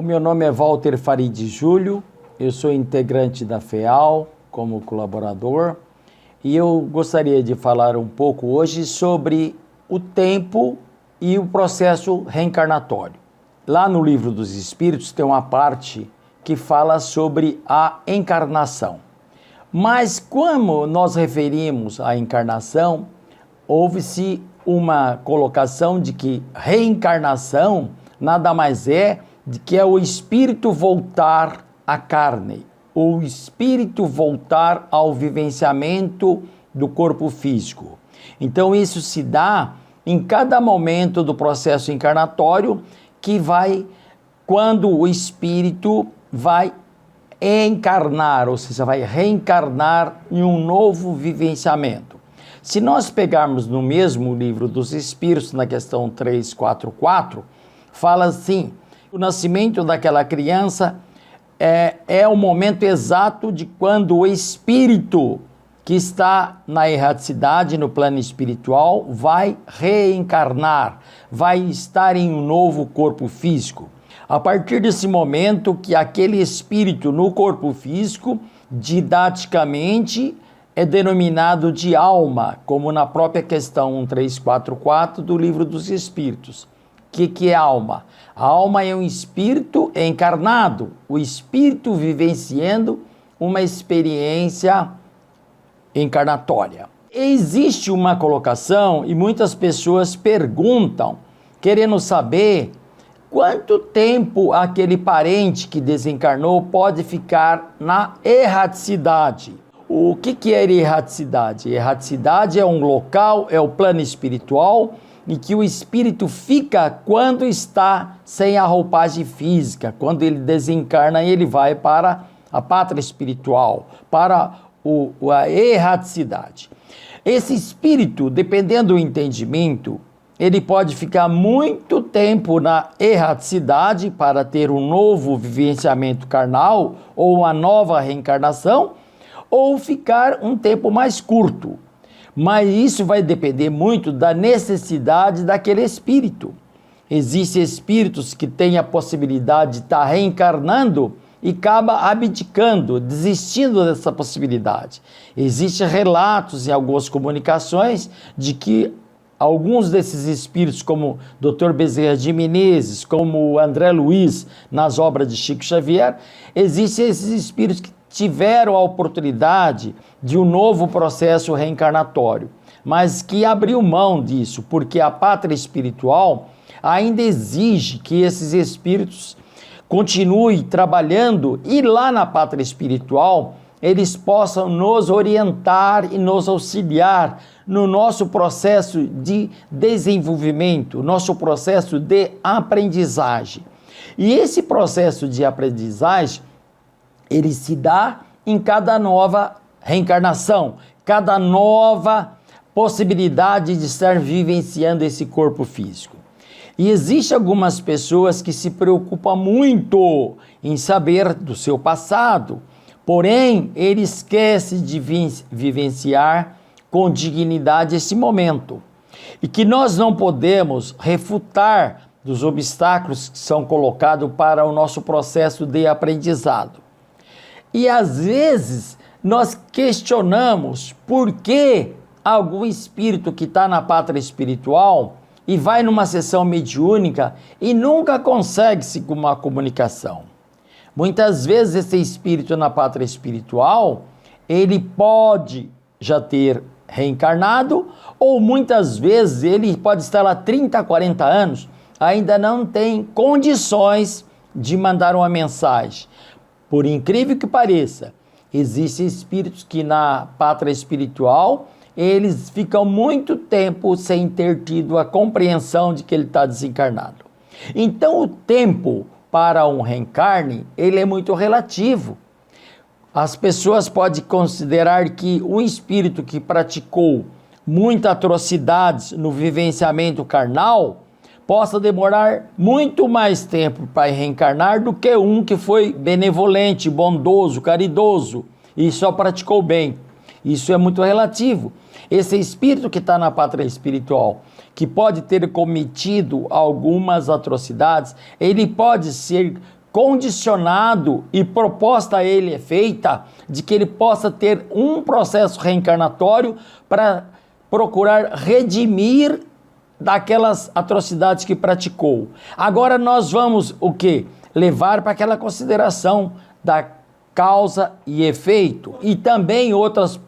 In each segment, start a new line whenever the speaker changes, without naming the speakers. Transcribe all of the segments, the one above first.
meu nome é Walter Farid Júlio, eu sou integrante da FEAL como colaborador e eu gostaria de falar um pouco hoje sobre o tempo e o processo reencarnatório. Lá no Livro dos Espíritos tem uma parte que fala sobre a encarnação. Mas como nós referimos à encarnação, houve-se uma colocação de que reencarnação nada mais é de que é o espírito voltar à carne, o espírito voltar ao vivenciamento do corpo físico. Então isso se dá em cada momento do processo encarnatório, que vai quando o espírito vai encarnar, ou seja, vai reencarnar em um novo vivenciamento. Se nós pegarmos no mesmo Livro dos Espíritos, na questão 344, fala assim: o nascimento daquela criança é o momento exato de quando o espírito que está na erraticidade, no plano espiritual, vai reencarnar, vai estar em um novo corpo físico. A partir desse momento que aquele espírito no corpo físico, didaticamente, é denominado de alma, como na própria questão 1344 do Livro dos Espíritos. O que é alma? A alma é um espírito encarnado, o espírito vivenciando uma experiência encarnatória. Existe uma colocação e muitas pessoas perguntam, querendo saber quanto tempo aquele parente que desencarnou pode ficar na erraticidade. O que é erraticidade? Erraticidade é um local, é o plano espiritual, em que o espírito fica quando está sem a roupagem física. Quando ele desencarna, ele vai para a pátria espiritual, para a erraticidade. Esse espírito, dependendo do entendimento, ele pode ficar muito tempo na erraticidade para ter um novo vivenciamento carnal ou uma nova reencarnação, ou ficar um tempo mais curto. Mas isso vai depender muito da necessidade daquele espírito. Existem espíritos que têm a possibilidade de estar reencarnando e acaba abdicando, desistindo dessa possibilidade. Existem relatos em algumas comunicações de que alguns desses espíritos, como Dr. Bezerra de Menezes, como André Luiz, nas obras de Chico Xavier, existem esses espíritos que tiveram a oportunidade de um novo processo reencarnatório, mas que abriu mão disso, porque a pátria espiritual ainda exige que esses espíritos continuem trabalhando e lá na pátria espiritual eles possam nos orientar e nos auxiliar no nosso processo de desenvolvimento, nosso processo de aprendizagem. E esse processo de aprendizagem ele se dá em cada nova reencarnação, cada nova possibilidade de estar vivenciando esse corpo físico. E existem algumas pessoas que se preocupam muito em saber do seu passado, porém, ele esquece de vivenciar com dignidade esse momento. E que nós não podemos refutar dos obstáculos que são colocados para o nosso processo de aprendizado. E às vezes nós questionamos por que algum espírito que está na pátria espiritual e vai numa sessão mediúnica e nunca consegue se com uma comunicação. Muitas vezes esse espírito na pátria espiritual, ele pode já ter reencarnado, ou muitas vezes ele pode estar lá 30, 40 anos, ainda não tem condições de mandar uma mensagem. Por incrível que pareça, existem espíritos que na pátria espiritual, eles ficam muito tempo sem ter tido a compreensão de que ele está desencarnado. Então o tempo para um reencarne, ele é muito relativo. As pessoas podem considerar que um espírito que praticou muitas atrocidades no vivenciamento carnal possa demorar muito mais tempo para reencarnar do que um que foi benevolente, bondoso, caridoso e só praticou bem. Isso é muito relativo. Esse espírito que está na pátria espiritual, que pode ter cometido algumas atrocidades, ele pode ser condicionado e proposta a ele é feita de que ele possa ter um processo reencarnatório para procurar redimir daquelas atrocidades que praticou. Agora nós vamos o quê? Levar para aquela consideração da causa e efeito e também outras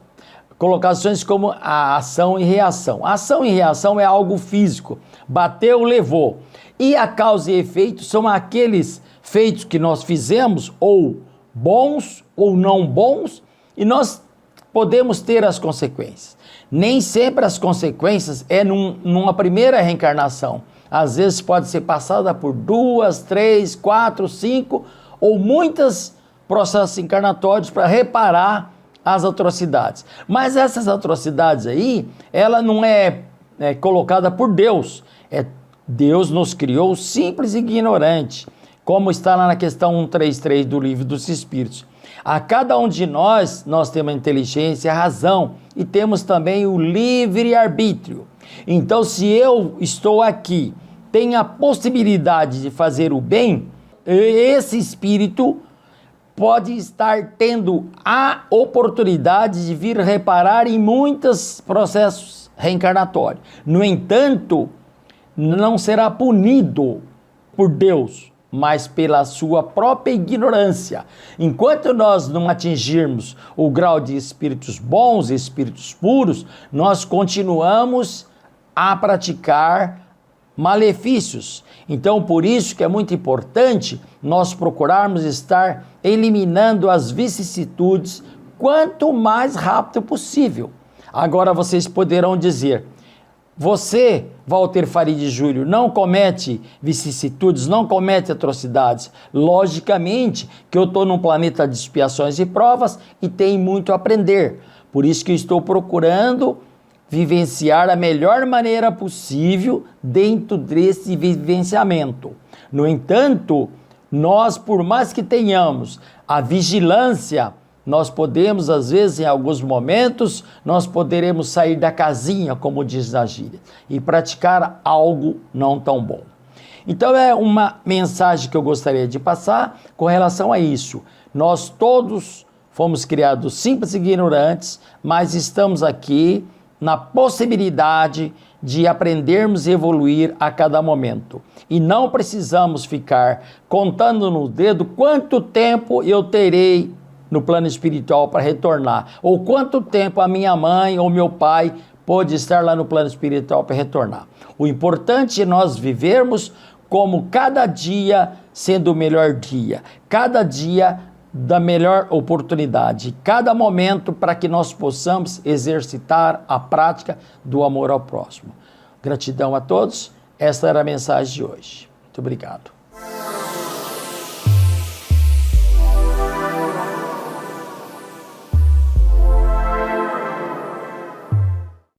colocações como a ação e reação. A ação e reação é algo físico, bateu, levou. E a causa e efeito são aqueles feitos que nós fizemos, ou bons ou não bons, e nós podemos ter as consequências. Nem sempre as consequências é numa primeira reencarnação. Às vezes pode ser passada por 2, 3, 4, 5 ou muitos processos encarnatórios para reparar as atrocidades. Mas essas atrocidades aí, ela não é colocada por Deus. Deus nos criou simples e ignorante, como está lá na questão 133 do Livro dos Espíritos. A cada um de nós temos a inteligência, a razão e temos também o livre-arbítrio. Então, se eu estou aqui, tenho a possibilidade de fazer o bem, esse espírito pode estar tendo a oportunidade de vir reparar em muitos processos reencarnatórios. No entanto, não será punido por Deus, mas pela sua própria ignorância. Enquanto nós não atingirmos o grau de espíritos bons, espíritos puros, nós continuamos a praticar malefícios. Então, por isso que é muito importante nós procurarmos estar eliminando as vicissitudes quanto mais rápido possível. Agora vocês poderão dizer: você, Walter Farid Júlio, não comete vicissitudes, não comete atrocidades. Logicamente que eu estou num planeta de expiações e provas e tenho muito a aprender. Por isso que eu estou procurando vivenciar a melhor maneira possível dentro desse vivenciamento. No entanto, nós, por mais que tenhamos a vigilância, nós podemos, às vezes, em alguns momentos, nós poderemos sair da casinha, como diz na gíria, e praticar algo não tão bom. Então, é uma mensagem que eu gostaria de passar com relação a isso. Nós todos fomos criados simples e ignorantes, mas estamos aqui na possibilidade de aprendermos e evoluir a cada momento. E não precisamos ficar contando no dedo quanto tempo eu terei no plano espiritual para retornar, ou quanto tempo a minha mãe ou meu pai pode estar lá no plano espiritual para retornar. O importante é nós vivermos como cada dia sendo o melhor dia, cada dia da melhor oportunidade, cada momento para que nós possamos exercitar a prática do amor ao próximo. Gratidão a todos, esta era a mensagem de hoje. Muito obrigado.